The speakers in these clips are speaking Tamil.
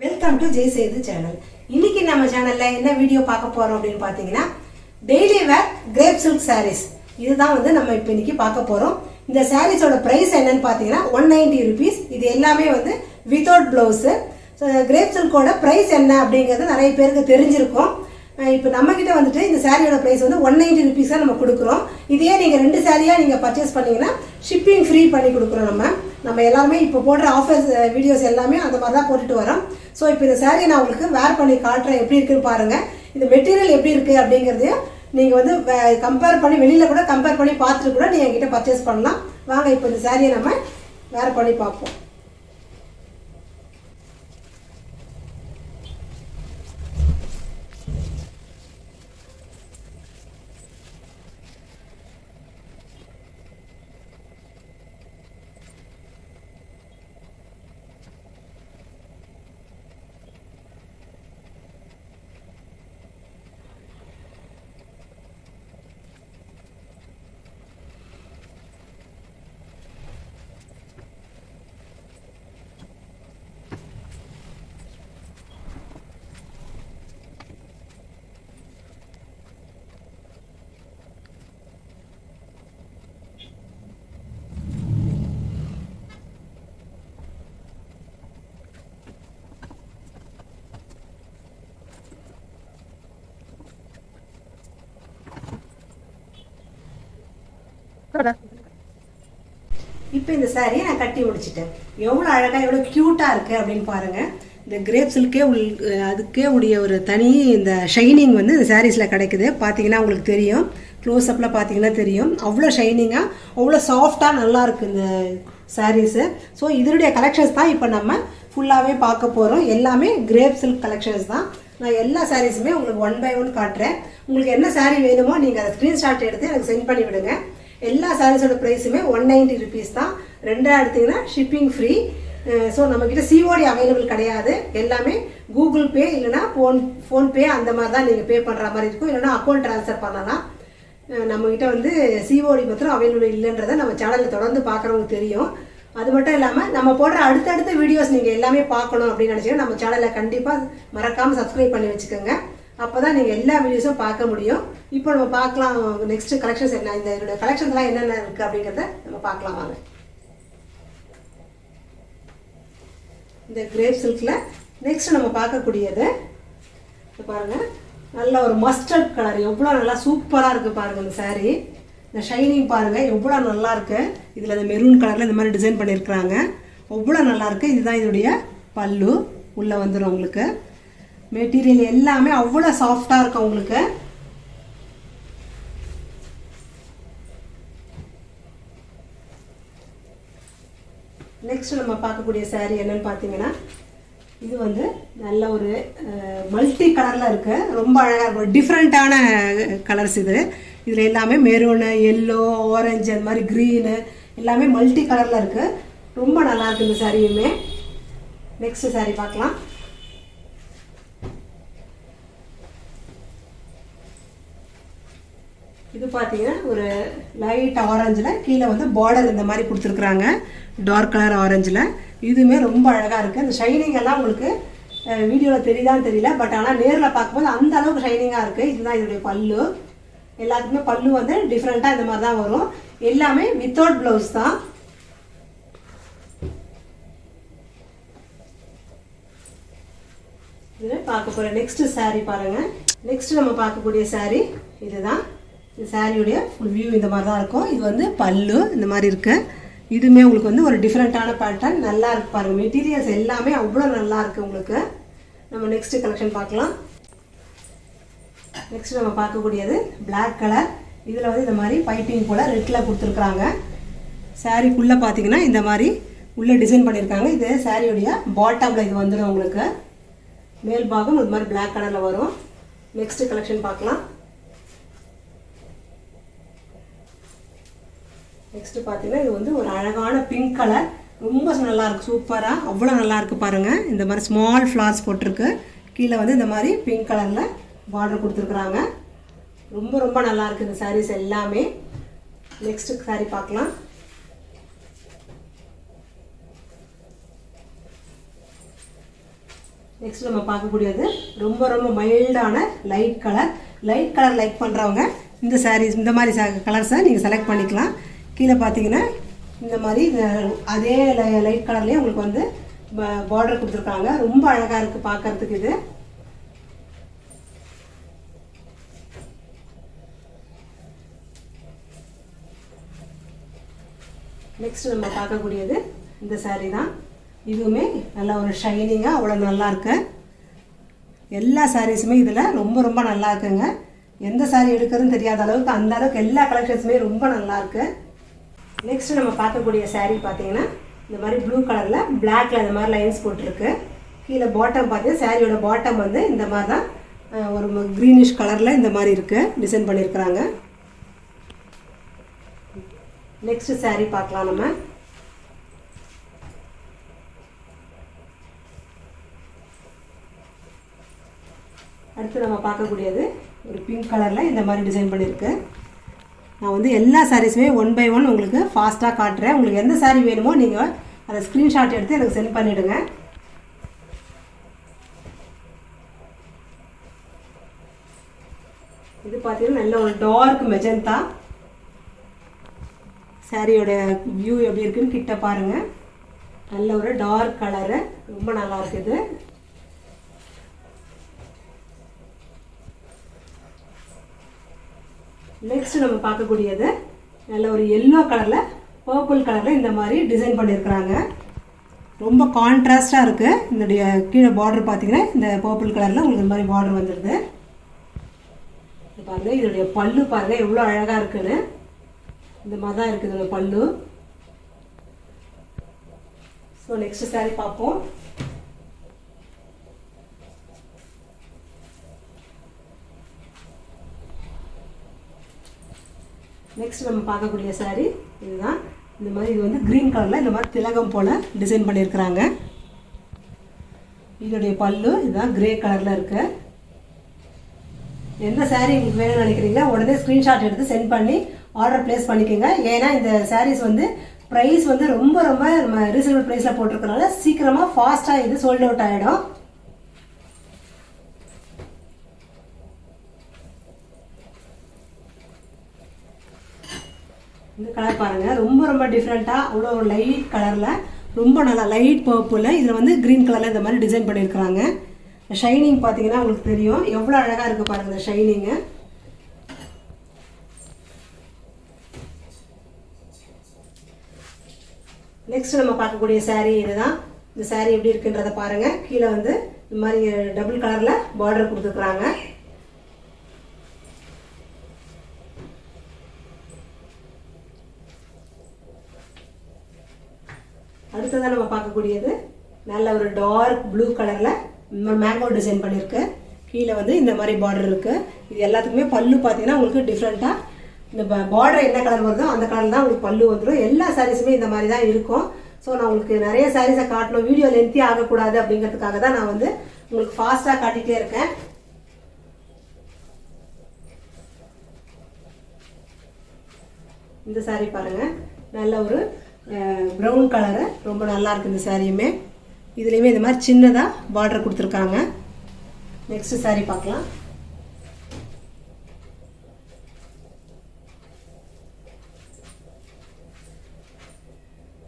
Welcome to Jai Sethu channel. இன்னைக்கு நம்ம சேனல்ல என்ன வீடியோ பார்க்க போறோம் அப்படின்னு பாத்தீங்கன்னா daily wear crepe silk sarees. இதுதான் வந்து நம்ம இப்போ இன்னைக்கு பார்க்க போறோம். இந்த சாரீஸோட பிரைஸ் என்னன்னு பாத்தீங்கன்னா 190 rupees. இது எல்லாமே வந்து வித்தவுட் பிளவுஸ். கிரேப் சில்கோட பிரைஸ் என்ன அப்படிங்கிறது நிறைய பேருக்கு தெரிஞ்சிருக்கும். இப்போ நம்ம கிட்ட வந்துட்டு இந்த சாரியோட பிரைஸ் வந்து 190 rupees தான் நம்ம கொடுக்குறோம். இதே நீங்கள் 2 சாரியாக நீங்கள் பர்ச்சேஸ் பண்ணீங்கன்னா ஷிப்பிங் ஃப்ரீ பண்ணி கொடுக்குறோம். நம்ம எல்லாமே இப்போ போடுற ஆஃபர்ஸ் வீடியோஸ் எல்லாமே அந்த மாதிரி தான் போட்டுட்டு வரோம். ஸோ இப்போ இந்த சாரியை நான் உங்களுக்கு வேர் பண்ணி காட்டுறேன், எப்படி இருக்குன்னு பாருங்கள். இந்த மெட்டீரியல் எப்படி இருக்குது அப்படிங்கிறதையும் நீங்கள் வந்து கம்பேர் பண்ணி வெளியில் கூட கம்பேர் பண்ணி பார்த்துட்டு கூட நீங்கள் என்கிட்ட பர்ச்சேஸ் பண்ணலாம். வாங்க இப்போ இந்த சாரியை நம்ம வேர் பண்ணி பார்ப்போம். இப்போ இந்த சாரியை நான் கட்டி முடிச்சிட்டேன். எவ்வளோ அழகாக எவ்வளோ க்யூட்டாக இருக்குது அப்படின்னு பாருங்கள். இந்த கிரேப் சில்கே அதுக்கே உடைய ஒரு தனி இந்த ஷைனிங் வந்து இந்த சாரீஸில் கிடைக்குது. பார்த்தீங்கன்னா உங்களுக்கு தெரியும், க்ளோஸ்அப்பில் பார்த்தீங்கன்னா தெரியும், அவ்வளோ ஷைனிங்காக அவ்வளோ சாஃப்டாக நல்லாயிருக்கு இந்த சாரீஸு. ஸோ இதனுடைய கலெக்ஷன்ஸ் தான் இப்போ நம்ம ஃபுல்லாகவே பார்க்க போகிறோம். எல்லாமே கிரேப் சில்க் கலெக்ஷன்ஸ் தான். நான் எல்லா சாரீஸுமே உங்களுக்கு 1 by 1 காட்டுறேன். உங்களுக்கு என்ன சாரீ வேணுமோ நீங்கள் அதை ஸ்க்ரீன்ஷாட் எடுத்து எனக்கு சென்ட் பண்ணி விடுங்க. எல்லா சாரீஸோட ப்ரைஸுமே 190 rupees தான். 2 எடுத்தீங்கன்னா ஷிப்பிங் ஃப்ரீ. ஸோ நம்மக்கிட்ட சிஓடி அவைலபிள் கிடையாது. எல்லாமே கூகுள் பே இல்லைனா ஃபோன்பே அந்த மாதிரி தான் நீங்கள் பே பண்ணுற மாதிரி இருக்கும். இல்லைனா அக்கௌண்ட் ட்ரான்ஸ்ஃபர் பண்ணலாம். நம்மக்கிட்ட வந்து சிஓடி மாத்திரம் அவைலபிள் இல்லைன்றதை நம்ம சேனலில் தொடர்ந்து பார்க்குறவங்க தெரியும். அது மட்டும் இல்லாமல் நம்ம போடுற அடுத்தடுத்த வீடியோஸ் நீங்கள் எல்லாமே பார்க்கணும் அப்படின்னு நினச்சிங்கன்னா நம்ம சேனலை கண்டிப்பாக மறக்காமல் சப்ஸ்கிரைப் பண்ணி வச்சுக்கோங்க. அப்போ தான் நீங்கள் எல்லா வீடியோஸும் பார்க்க முடியும். இப்போ நம்ம பார்க்கலாம் நெக்ஸ்ட் கலெக்ஷன்ஸ் என்ன, இந்த என்னோட கலெக்ஷன்ஸ்லாம் என்னென்ன இருக்குது அப்படிங்கிறத நம்ம பார்க்கலாம் வாங்க. இந்த கிரேப் சில்கில் நெக்ஸ்ட் நம்ம பார்க்கக்கூடியது பாருங்கள், நல்ல ஒரு மஸ்டர்ட் கலர், எவ்வளோ நல்லா சூப்பராக இருக்குது பாருங்கள். இந்த சாரீ இந்த ஷைனிங் பாருங்கள் எவ்வளோ நல்லா இருக்கு. இதில் இந்த மெரூன் கலரில் இந்த மாதிரி டிசைன் பண்ணியிருக்கிறாங்க, எவ்வளோ நல்லா இருக்கு. இதுதான் இதோடைய பல்லு, உள்ளே வந்துடும் உங்களுக்கு. மெட்டீரியல் எல்லாமே அவ்வளோ சாஃப்டாக இருக்கும் உங்களுக்கு. நெக்ஸ்ட் நம்ம பார்க்கக்கூடிய சாரீ என்னன்னு பார்த்தீங்கன்னா, இது வந்து நல்ல ஒரு மல்டி கலரில் இருக்கு, ரொம்ப அழகாக இருக்கும். டிஃப்ரெண்ட்டான கலர்ஸ் இது. இதில் எல்லாமே மெரூனு, எல்லோ, ஆரஞ்சு, அந்த மாதிரி க்ரீனு எல்லாமே மல்டி கலரில் இருக்குது. ரொம்ப நல்லா இருக்குது இந்த சாரியுமே. நெக்ஸ்ட் சாரீ பார்க்கலாம். இது பார்த்தீங்கன்னா ஒரு லைட் ஆரஞ்சில் கீழே வந்து பார்டர் இந்த மாதிரி கொடுத்துருக்குறாங்க, டார்க் கலர் ஆரஞ்சில். இதுவுமே ரொம்ப அழகாக இருக்குது. இந்த ஷைனிங் எல்லாம் உங்களுக்கு வீடியோவில் தெரியுதான்னு தெரியல, பட் ஆனால் நேரில் பார்க்கும்போது அந்த அளவுக்கு ஷைனிங்காக இருக்குது. இதுதான் இதோடைய பல்லு. எல்லாத்துக்குமே பல்லு வந்து டிஃப்ரெண்ட்டாக இந்த மாதிரி தான் வரும். எல்லாமே வித்தவுட் ப்ளவுஸ் தான். இது பார்க்க போகிற நெக்ஸ்ட் சாரீ பாருங்கள். நெக்ஸ்ட் நம்ம பார்க்கக்கூடிய சாரீ இதுதான். இந்த சாரியுடைய ஃபுல் வியூ இந்த மாதிரி தான் இருக்கும். இது வந்து பல்லு இந்த மாதிரி இருக்குது. இதுவுமே உங்களுக்கு வந்து ஒரு டிஃப்ரெண்ட்டான பேட்டர்ன், நல்லா இருக்கு பாருங்கள். மெட்டீரியல்ஸ் எல்லாமே அவ்வளோ நல்லா இருக்குது உங்களுக்கு. நம்ம நெக்ஸ்ட் கலெக்ஷன் பார்க்கலாம். நெக்ஸ்ட் நம்ம பார்க்கக்கூடியது பிளாக் கலர். இதில் வந்து இந்த மாதிரி பைப்பிங் போல் ரெட்டில் கொடுத்துருக்குறாங்க. சாரீக்குள்ளே பார்த்தீங்கன்னா இந்த மாதிரி உள்ளே டிசைன் பண்ணியிருக்காங்க. இது சாரியுடைய பாட்டமில் இது வந்துடும் உங்களுக்கு. மேல் பாகம் இது மாதிரி பிளாக் கலரில் வரும். நெக்ஸ்ட் கலெக்ஷன் பார்க்கலாம். நெக்ஸ்ட் பார்த்தீங்கன்னா இது வந்து ஒரு அழகான பிங்க் கலர், ரொம்ப நல்லா இருக்குது, சூப்பராக அவ்வளோ நல்லா இருக்குது பாருங்கள். இந்த மாதிரி ஸ்மால் ஃப்ளார்ஸ் போட்டிருக்கு. கீழே வந்து இந்த மாதிரி பிங்க் கலரில் பார்டர் கொடுத்துருக்குறாங்க. ரொம்ப ரொம்ப நல்லா இருக்குது இந்த சாரீஸ் எல்லாமே. நெக்ஸ்ட் சாரீ பார்க்கலாம். நெக்ஸ்ட் நம்ம பார்க்கக்கூடியது ரொம்ப ரொம்ப மைல்டான லைட் கலர் லைக் பண்ணுறவங்க இந்த சாரீஸ் இந்த மாதிரி கலர்ஸை நீங்கள் செலக்ட் பண்ணிக்கலாம். கீழே பார்த்தீங்கன்னா இந்த மாதிரி அதே லைட் கலர்லேயே உங்களுக்கு வந்து பார்டர் கொடுத்துருக்காங்க. ரொம்ப அழகாக இருக்குது பார்க்கறதுக்கு. இது நெக்ஸ்ட் நம்ம பார்க்கக்கூடியது இந்த சாரீ தான். இதுவுமே நல்லா ஒரு ஷைனிங்காக அவ்வளோ நல்லா இருக்கு. எல்லா சாரீஸுமே இதில் ரொம்ப ரொம்ப நல்லா இருக்குங்க. எந்த சாரீ எடுக்கிறதுன்னு தெரியாத அளவுக்கு அந்த அளவுக்கு எல்லா கலெக்ஷன்ஸுமே ரொம்ப நல்லா இருக்கு. நெக்ஸ்ட் நம்ம பார்க்கக்கூடிய சாரீ பார்த்தீங்கன்னா இந்த மாதிரி ப்ளூ கலரில் பிளாக்ல இந்த மாதிரி லைன்ஸ் போட்டிருக்கு. கீழே பாட்டம் பார்த்தீங்கன்னா சாரியோட பாட்டம் வந்து இந்த மாதிரி தான் ஒரு க்ரீனிஷ் கலரில் இந்த மாதிரி இருக்கு டிசைன் பண்ணியிருக்கிறாங்க. நெக்ஸ்ட் சாரீ பார்க்கலாம். நம்ம அடுத்து நம்ம பார்க்கக்கூடியது ஒரு பிங்க் கலரில் இந்த மாதிரி டிசைன் பண்ணியிருக்கு. நான் வந்து எல்லா சாரீஸுமே 1 by 1 உங்களுக்கு ஃபாஸ்ட்டாக காட்டுறேன். உங்களுக்கு எந்த சாரீ வேணுமோ நீங்கள் அதை ஸ்க்ரீன்ஷாட் எடுத்து எனக்கு சென்ட் பண்ணிவிடுங்க. இது பார்த்தீங்கன்னா நல்ல ஒரு டார்க் மெஜந்தா. சாரியோட வியூ எப்படி இருக்குன்னு கிட்ட பாருங்கள். நல்ல ஒரு டார்க் கலரு, ரொம்ப நல்லா இருக்குது. நெக்ஸ்ட் நம்ம பார்க்கக்கூடியது நல்ல ஒரு எல்லோ கலரில் பர்பிள் கலரில் இந்த மாதிரி டிசைன் பண்ணியிருக்கிறாங்க. ரொம்ப கான்ட்ராஸ்டாக இருக்குது. இதனுடைய கீழே பார்டர் பார்த்தீங்கன்னா இந்த பர்பிள் கலரில் உங்களுக்கு இந்த மாதிரி பார்டர் வந்துடுது. பாருங்கள், இதனுடைய பல்லு பாருங்கள் எவ்வளோ அழகாக இருக்குன்னு. இந்த மாதிரி தான் இருக்குது இந்த பல்லு. ஸோ நெக்ஸ்ட் சாரீ பார்ப்போம். நெக்ஸ்ட் நம்ம பார்க்கக்கூடிய சாரீ இதுதான். இந்த மாதிரி இது வந்து க்ரீன் கலரில் இந்த மாதிரி திலகம் போல் டிசைன் பண்ணியிருக்கிறாங்க. இதோடைய பல்லு இதுதான் கிரே கலரில் இருக்கு. எந்த சாரீ உங்களுக்கு வேணும்னு நினைக்கிறீங்களா உடனே ஸ்க்ரீன்ஷாட் எடுத்து சென்ட் பண்ணி ஆர்டர் ப்ளேஸ் பண்ணிக்கோங்க. ஏன்னா இந்த சாரீஸ் வந்து ப்ரைஸ் வந்து ரொம்ப ரொம்ப நம்ம ரீசனபிள் ப்ரைஸில் போட்டிருக்கனால சீக்கிரமாக ஃபாஸ்ட்டாக இது சோல்ட் அவுட் ஆகிடும். இந்த கலர் பாருங்கள், ரொம்ப ரொம்ப டிஃப்ரெண்ட்டாக அவ்வளோ லைட் கலரில் ரொம்ப நல்லா லைட் பர்பிள். இதில் வந்து க்ரீன் கலரில் இந்த மாதிரி டிசைன் பண்ணியிருக்கிறாங்க. ஷைனிங் பார்த்தீங்கன்னா உங்களுக்கு தெரியும் எவ்வளோ அழகாக இருக்குது பாருங்கள் இந்த ஷைனிங்கு. நெக்ஸ்ட் நம்ம பார்க்கக்கூடிய சாரீ இதுதான். இந்த சாரீ எப்படி இருக்குன்றதை பாருங்கள். கீழே வந்து இந்த மாதிரி டபுள் கலரில் பார்டர் கொடுத்துருக்குறாங்க. அடுத்ததான் நம்ம பார்க்கக்கூடியது நல்ல ஒரு டார்க் ப்ளூ கலரில் மேங்கோ டிசைன் பண்ணியிருக்கு. கீழே வந்து இந்த மாதிரி பார்டர் இருக்குது. இது எல்லாத்துக்குமே பல்லு பார்த்தீங்கன்னா உங்களுக்கு டிஃப்ரெண்ட்டாக இந்த பார்டர் என்ன கலர் வருதோ அந்த கலர் தான் உங்களுக்கு பல்லு வந்துடும். எல்லா சாரீஸுமே இந்த மாதிரி தான் இருக்கும். ஸோ நான் உங்களுக்கு நிறைய சாரீஸை காட்டணும், வீடியோ லென்த்தி ஆகக்கூடாது அப்படிங்கிறதுக்காக தான் நான் வந்து உங்களுக்கு ஃபாஸ்ட்டாக காட்டிகிட்டே இருக்கேன். இந்த சாரீ பாருங்கள், நல்ல ஒரு ப்ரௌன் கலரு, ரொம்ப நல்லா இருக்குது இந்த சாரியுமே. இதுலேயுமே இந்த மாதிரி சின்னதாக பார்டர் கொடுத்துருக்காங்க. நெக்ஸ்ட் சாரீ பார்க்கலாம்.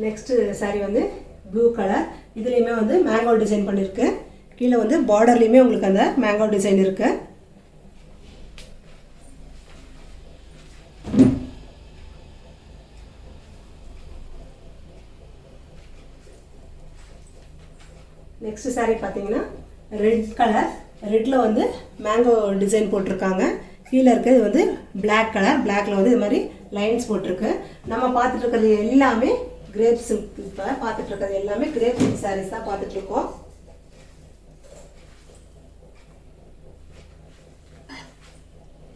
நெக்ஸ்ட் சாரீ வந்து ப்ளூ கலர். இதுலேயுமே வந்து மேங்கோ டிசைன் பண்ணியிருக்கு. கீழே வந்து பார்டர்லேயுமே உங்களுக்கு அந்த மேங்கோ டிசைன் இருக்கு. நெக்ஸ்ட் சாரீ பார்த்தீங்கன்னா ரெட் கலர். ரெட்டில் வந்து மேங்கோ டிசைன் போட்டிருக்காங்க. கீழே இருக்கிறது வந்து பிளாக் கலர். பிளாக்ல வந்து இது மாதிரி லைன்ஸ் போட்டிருக்கு. நம்ம பார்த்துட்டு இருக்கிறது எல்லாமே கிரேப் சில்க். இப்போ பார்த்துட்டு இருக்கிறது எல்லாமே கிரேப் சில்க் சாரீஸ் தான் பார்த்துட்டு இருக்கோம்.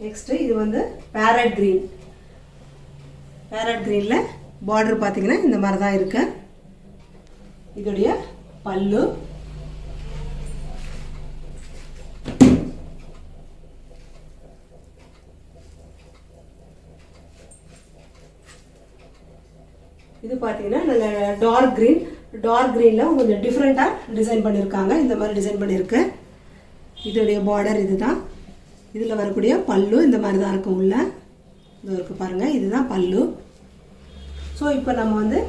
நெக்ஸ்ட் இது வந்து பேரட் கிரீன். பேரட் கிரீன்ல பார்டர் பார்த்தீங்கன்னா இந்த மாதிரி தான் இருக்கு. இதோடைய பல்லு. இது பார்த்தீங்கன்னா நல்ல டார்க் கிரீன். டார்க் க்ரீனில் கொஞ்சம் டிஃப்ரெண்ட்டாக டிசைன் பண்ணியிருக்காங்க. இந்த மாதிரி டிசைன் பண்ணியிருக்கு. இதோடைய பார்டர் இதுதான். இதில் வரக்கூடிய பல்லு இந்த மாதிரி தான் இருக்கும். உள்ள இது இருக்குது பாருங்கள், இதுதான் பல்லு. ஸோ இப்போ நம்ம வந்து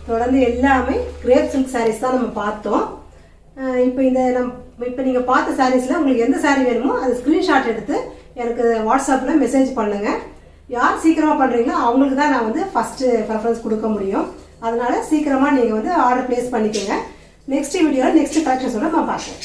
தொடர்ந்து எல்லாமே கிரேப் சில்க் சாரீஸ் தான் நம்ம பார்த்தோம். இப்போ நீங்கள் பார்த்த சாரீஸில் உங்களுக்கு எந்த சாரீ வேணுமோ அது ஸ்க்ரீன்ஷாட் எடுத்து எனக்கு வாட்ஸ்அப்பில் மெசேஜ் பண்ணுங்கள். யார் சீக்கிரமாக பண்ணுறீங்களோ அவங்களுக்கு தான் நான் வந்து ஃபஸ்ட்டு ப்ரெஃபரன்ஸ் கொடுக்க முடியும். அதனால் சீக்கிரமாக நீங்கள் வந்து ஆர்டர் ப்ளேஸ் பண்ணிக்கோங்க. நெக்ஸ்ட் வீடியோவில் நெக்ஸ்ட் கலெக்ஷன்ஸோட நான் பார்ப்பேன்.